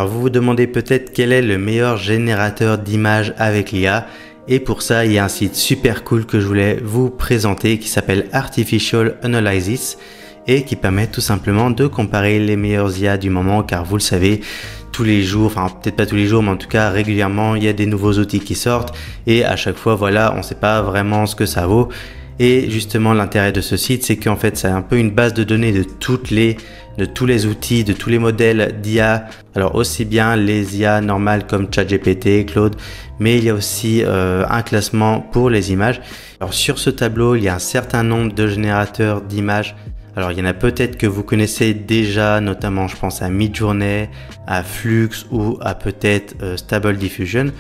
Alors vous vous demandez peut-être quel est le meilleur générateur d'images avec l'IA, et pour ça il y a un site super cool que je voulais vous présenter qui s'appelle Artificial Analysis et qui permet tout simplement de comparer les meilleures IA du moment, car vous le savez, tous les jours, enfin peut-être pas tous les jours, mais en tout cas régulièrement il y a des nouveaux outils qui sortent et à chaque fois voilà, on ne sait pas vraiment ce que ça vaut. Et justement l'intérêt de ce site, c'est qu'en fait c'est un peu une base de données de tous les outils, de tous les modèles d'IA. Alors aussi bien les IA normales comme ChatGPT, Claude, mais il y a aussi un classement pour les images. Alors sur ce tableau, il y a un certain nombre de générateurs d'images. Alors il y en a peut-être que vous connaissez déjà, notamment je pense à Midjourney, à Flux ou à peut-être Stable Diffusion.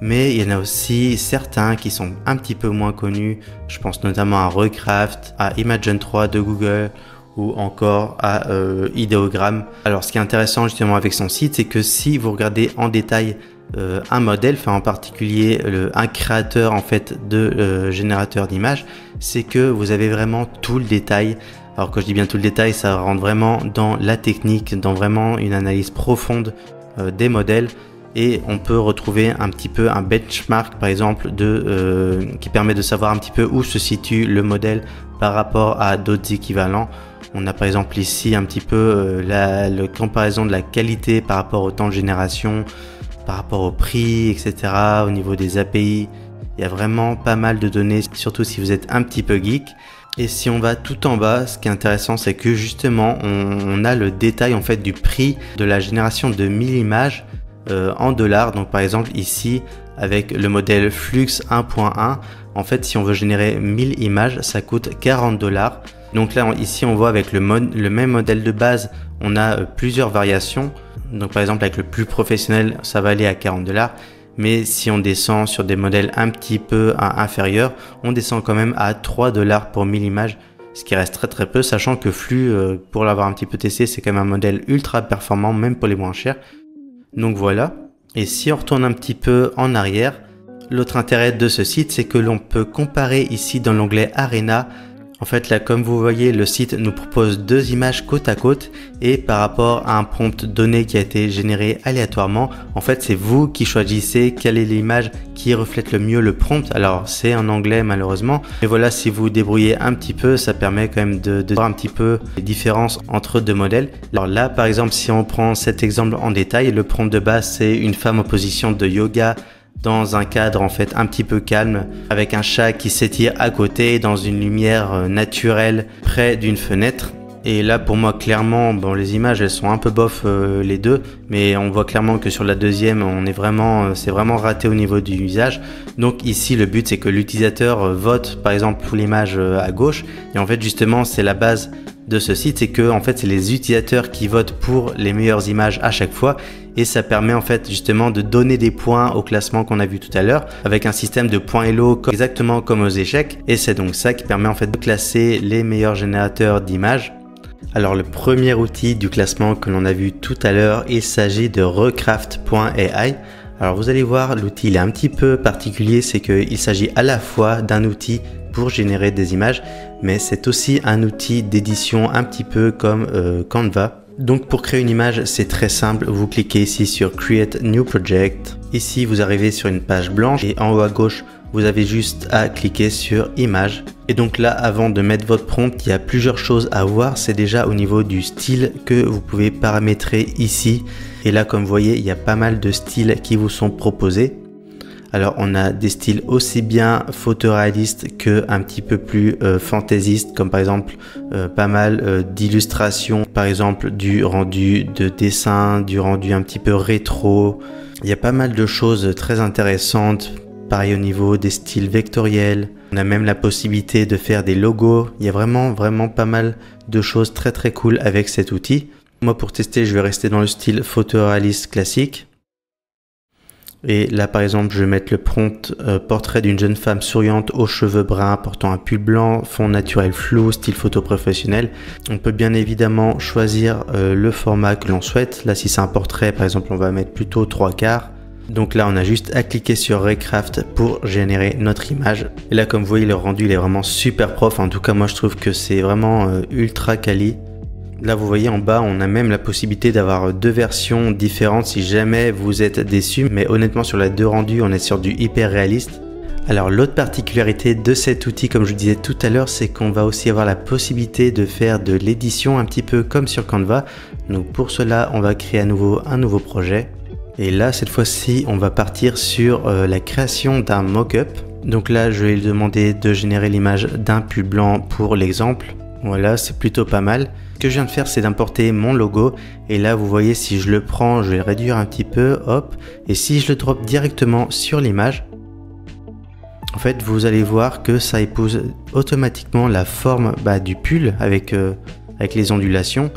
Mais il y en a aussi certains qui sont un petit peu moins connus. Je pense notamment à Recraft, à Imagen 3 de Google ou encore à Ideogram. Alors ce qui est intéressant justement avec son site, c'est que si vous regardez en détail un modèle, enfin en particulier un créateur en fait de générateur d'images, c'est que vous avez vraiment tout le détail. Alors quand je dis bien tout le détail, ça rentre vraiment dans la technique, dans vraiment une analyse profonde des modèles. Et on peut retrouver un petit peu un benchmark par exemple qui permet de savoir un petit peu où se situe le modèle par rapport à d'autres équivalents. On a par exemple ici un petit peu la comparaison de la qualité par rapport au temps de génération, par rapport au prix, etc. Au niveau des API, il y a vraiment pas mal de données, surtout si vous êtes un petit peu geek. Et si on va tout en bas, ce qui est intéressant, c'est que justement on a le détail en fait du prix de la génération de 1000 images en dollars. Donc par exemple ici avec le modèle Flux 1.1, en fait si on veut générer 1000 images ça coûte 40 $. Donc là ici on voit avec le même modèle de base, on a plusieurs variations. Donc par exemple avec le plus professionnel ça va aller à 40 $, mais si on descend sur des modèles un petit peu inférieurs, on descend quand même à 3 $ pour 1000 images, ce qui reste très peu, sachant que Flux, pour l'avoir un petit peu testé, c'est quand même un modèle ultra performant même pour les moins chers. Donc voilà, et si on retourne un petit peu en arrière, l'autre intérêt de ce site, c'est que l'on peut comparer ici dans l'onglet Arena. En fait là, comme vous voyez, le site nous propose deux images côte à côte et par rapport à un prompt donné qui a été généré aléatoirement, en fait c'est vous qui choisissez quelle est l'image qui reflète le mieux le prompt. Alors c'est en anglais malheureusement, mais voilà, si vous vous débrouillez un petit peu, ça permet quand même de voir un petit peu les différences entre deux modèles. Alors là par exemple, si on prend cet exemple en détail, le prompt de base c'est une femme en position de yoga dans un cadre en fait un petit peu calme, avec un chat qui s'étire à côté dans une lumière naturelle près d'une fenêtre. Et là pour moi clairement, bon les images elles sont un peu bof les deux, mais on voit clairement que sur la deuxième on est vraiment, c'est vraiment raté au niveau du visage. Donc ici le but c'est que l'utilisateur vote par exemple pour l'image à gauche, et en fait justement c'est la base de ce site, c'est que en fait c'est les utilisateurs qui votent pour les meilleures images à chaque fois, et ça permet en fait justement de donner des points au classement qu'on a vu tout à l'heure avec un système de points Elo exactement comme aux échecs, et c'est donc ça qui permet en fait de classer les meilleurs générateurs d'images. Alors le premier outil du classement que l'on a vu tout à l'heure, il s'agit de Recraft.ai. Alors vous allez voir, l'outil il est un petit peu particulier, c'est qu'il s'agit à la fois d'un outil pour générer des images, mais c'est aussi un outil d'édition un petit peu comme Canva. Donc pour créer une image, c'est très simple, vous cliquez ici sur Create New Project. Ici vous arrivez sur une page blanche et en haut à gauche, vous avez juste à cliquer sur Image. Et donc là, avant de mettre votre prompt, il y a plusieurs choses à voir. C'est déjà au niveau du style que vous pouvez paramétrer ici. Et là, comme vous voyez, il y a pas mal de styles qui vous sont proposés. Alors on a des styles aussi bien photoréalistes que un petit peu plus fantaisistes, comme par exemple pas mal d'illustrations, par exemple du rendu de dessin, du rendu un petit peu rétro. Il y a pas mal de choses très intéressantes. Pareil au niveau des styles vectoriels. On a même la possibilité de faire des logos. Il y a vraiment pas mal de choses très cool avec cet outil. Moi pour tester, je vais rester dans le style photoréaliste classique. Et là par exemple, je vais mettre le prompt portrait d'une jeune femme souriante aux cheveux bruns portant un pull blanc, fond naturel flou, style photo professionnel. On peut bien évidemment choisir le format que l'on souhaite. Là si c'est un portrait par exemple, on va mettre plutôt 3/4. Donc là on a juste à cliquer sur Recraft pour générer notre image. Et là comme vous voyez, le rendu il est vraiment super prof. En tout cas moi je trouve que c'est vraiment ultra quali. Là vous voyez en bas, on a même la possibilité d'avoir deux versions différentes si jamais vous êtes déçu. Mais honnêtement sur la 2 rendue, on est sur du hyper réaliste. Alors l'autre particularité de cet outil, comme je vous disais tout à l'heure, c'est qu'on va aussi avoir la possibilité de faire de l'édition un petit peu comme sur Canva. Donc pour cela, on va créer à nouveau un nouveau projet. Et là, cette fois-ci, on va partir sur la création d'un mock-up. Donc là, je vais lui demander de générer l'image d'un pull blanc pour l'exemple. Voilà, c'est plutôt pas mal. Ce que je viens de faire, c'est d'importer mon logo. Et là, vous voyez, si je le prends, je vais le réduire un petit peu, hop. Et si je le drop directement sur l'image, en fait, vous allez voir que ça épouse automatiquement la forme du pull avec les ondulations.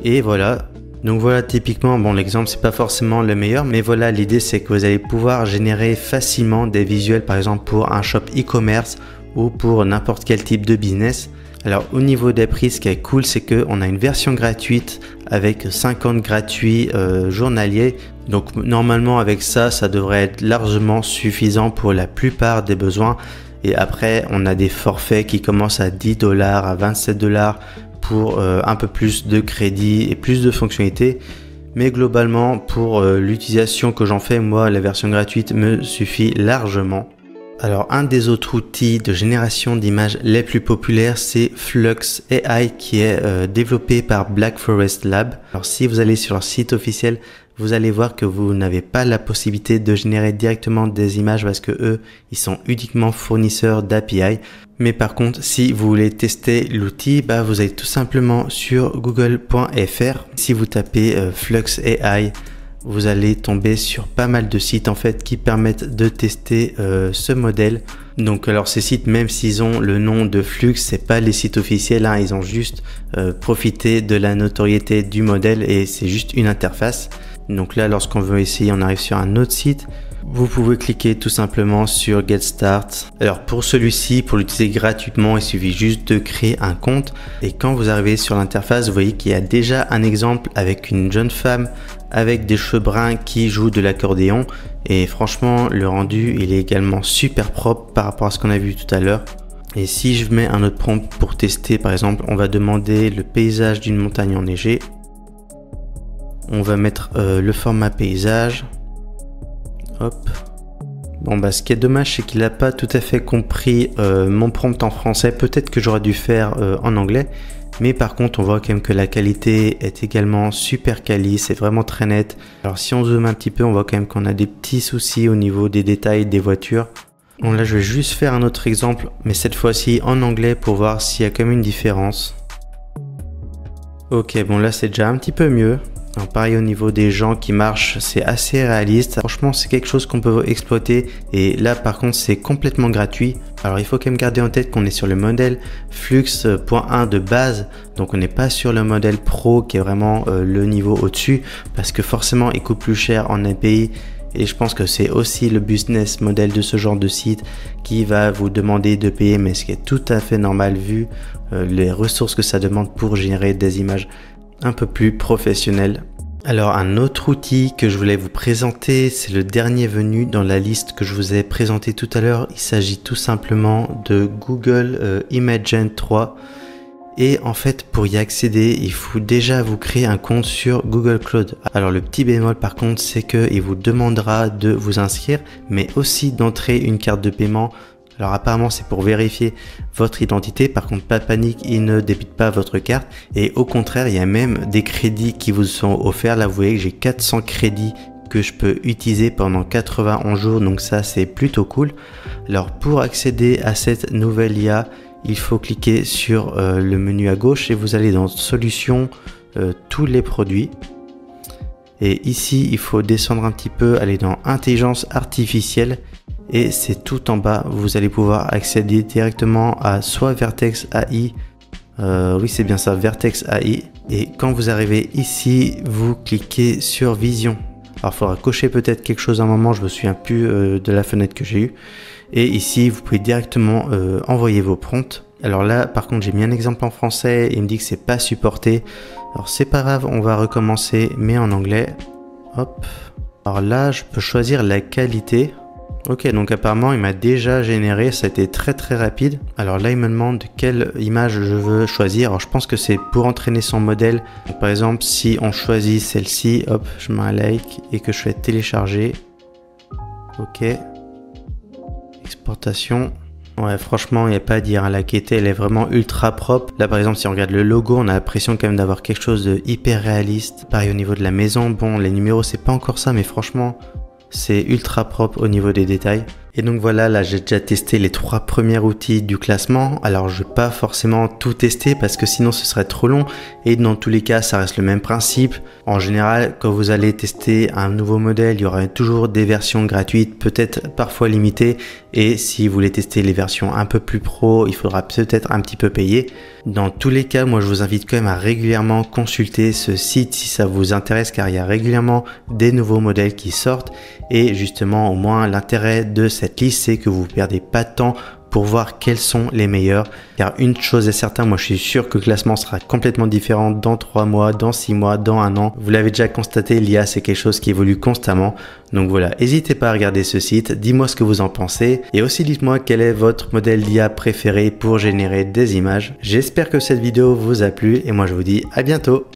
Et voilà. Donc voilà, typiquement, bon, l'exemple, c'est pas forcément le meilleur, mais voilà, l'idée, c'est que vous allez pouvoir générer facilement des visuels, par exemple, pour un shop e-commerce ou pour n'importe quel type de business. Alors, au niveau des prix, ce qui est cool, c'est qu'on a une version gratuite avec 50 gratuits journaliers. Donc, normalement, avec ça, ça devrait être largement suffisant pour la plupart des besoins. Et après, on a des forfaits qui commencent à 10 $, à 27 $ pour un peu plus de crédit et plus de fonctionnalités. Mais globalement, pour l'utilisation que j'en fais, moi, la version gratuite me suffit largement. Alors, un des autres outils de génération d'images les plus populaires, c'est Flux AI qui est développé par Black Forest Lab. Alors, si vous allez sur leur site officiel, vous allez voir que vous n'avez pas la possibilité de générer directement des images parce que eux, ils sont uniquement fournisseurs d'API. Mais par contre, si vous voulez tester l'outil, vous allez tout simplement sur google.fr. Si vous tapez Flux AI, vous allez tomber sur pas mal de sites en fait qui permettent de tester ce modèle. Donc alors ces sites, même s'ils ont le nom de Flux, c'est pas les sites officiels, hein, ils ont juste profité de la notoriété du modèle et c'est juste une interface. Donc là, lorsqu'on veut essayer, on arrive sur un autre site. Vous pouvez cliquer tout simplement sur Get Start. Alors pour celui-ci, pour l'utiliser gratuitement, il suffit juste de créer un compte. Et quand vous arrivez sur l'interface, vous voyez qu'il y a déjà un exemple avec une jeune femme avec des cheveux bruns qui joue de l'accordéon. Et franchement, le rendu, il est également super propre par rapport à ce qu'on a vu tout à l'heure. Et si je mets un autre prompt pour tester, par exemple, on va demander le paysage d'une montagne enneigée. On va mettre le format paysage. Hop. Bon ce qui est dommage, c'est qu'il n'a pas tout à fait compris mon prompt en français. Peut-être que j'aurais dû faire en anglais. Mais par contre, on voit quand même que la qualité est également super quali. C'est vraiment très net. Alors si on zoome un petit peu, on voit quand même qu'on a des petits soucis au niveau des détails des voitures. Bon là, je vais juste faire un autre exemple, mais cette fois-ci en anglais pour voir s'il y a quand même une différence. Ok, bon là c'est déjà un petit peu mieux. Alors, pareil au niveau des gens qui marchent, c'est assez réaliste. Franchement, c'est quelque chose qu'on peut exploiter. Et là, par contre, c'est complètement gratuit. Alors, il faut quand même garder en tête qu'on est sur le modèle Flux.1 de base. Donc, on n'est pas sur le modèle Pro qui est vraiment le niveau au-dessus. Parce que forcément, il coûte plus cher en API. Et je pense que c'est aussi le business model de ce genre de site qui va vous demander de payer. Mais ce qui est tout à fait normal vu les ressources que ça demande pour générer des images un peu plus professionnel. Alors un autre outil que je voulais vous présenter, c'est le dernier venu dans la liste que je vous ai présenté tout à l'heure. Il s'agit tout simplement de Google Imagen 3. Et en fait, pour y accéder, il faut déjà vous créer un compte sur Google Cloud. Alors le petit bémol par contre, c'est qu'il vous demandera de vous inscrire, mais aussi d'entrer une carte de paiement. Alors apparemment c'est pour vérifier votre identité, par contre pas de panique, il ne débite pas votre carte et au contraire il y a même des crédits qui vous sont offerts. Là vous voyez que j'ai 400 crédits que je peux utiliser pendant 91 jours, donc ça c'est plutôt cool. Alors pour accéder à cette nouvelle IA, il faut cliquer sur le menu à gauche et vous allez dans solutions, tous les produits. Et ici il faut descendre un petit peu, aller dans intelligence artificielle. Et c'est tout en bas, vous allez pouvoir accéder directement à soit Vertex AI, oui c'est bien ça, Vertex AI. Et quand vous arrivez ici, vous cliquez sur Vision. Alors il faudra cocher peut-être quelque chose à un moment, je me souviens plus de la fenêtre que j'ai eue. Et ici, vous pouvez directement envoyer vos prompts. Alors là, par contre, j'ai mis un exemple en français, il me dit que c'est pas supporté. Alors c'est pas grave, on va recommencer, mais en anglais. Hop. Alors là, je peux choisir la qualité. Ok, donc apparemment il m'a déjà généré, ça a été très très rapide. Alors là il me demande quelle image je veux choisir. Alors je pense que c'est pour entraîner son modèle. Donc, par exemple si on choisit celle-ci, hop, je mets un like et que je fais télécharger. Ok. Exportation. Ouais, franchement, il n'y a pas à dire, la qualité elle est vraiment ultra propre. Là par exemple si on regarde le logo, on a l'impression quand même d'avoir quelque chose de hyper réaliste. Pareil au niveau de la maison, bon les numéros c'est pas encore ça, mais franchement c'est ultra propre au niveau des détails. Et donc voilà, là j'ai déjà testé les 3 premiers outils du classement. Alors je vais pas forcément tout tester parce que sinon ce serait trop long. Et dans tous les cas, ça reste le même principe. En général, quand vous allez tester un nouveau modèle, il y aura toujours des versions gratuites, peut-être parfois limitées. Et si vous voulez tester les versions un peu plus pro, il faudra peut-être un petit peu payer. Dans tous les cas, moi je vous invite quand même à régulièrement consulter ce site si ça vous intéresse, car il y a régulièrement des nouveaux modèles qui sortent. Et justement, au moins l'intérêt de cette liste, c'est que vous ne perdez pas de temps pour voir quels sont les meilleurs. Car une chose est certaine, moi je suis sûr que le classement sera complètement différent dans 3 mois, dans 6 mois, dans 1 an. Vous l'avez déjà constaté, l'IA c'est quelque chose qui évolue constamment. Donc voilà, n'hésitez pas à regarder ce site, dis-moi ce que vous en pensez. Et aussi dites-moi quel est votre modèle d'IA préféré pour générer des images. J'espère que cette vidéo vous a plu et moi je vous dis à bientôt.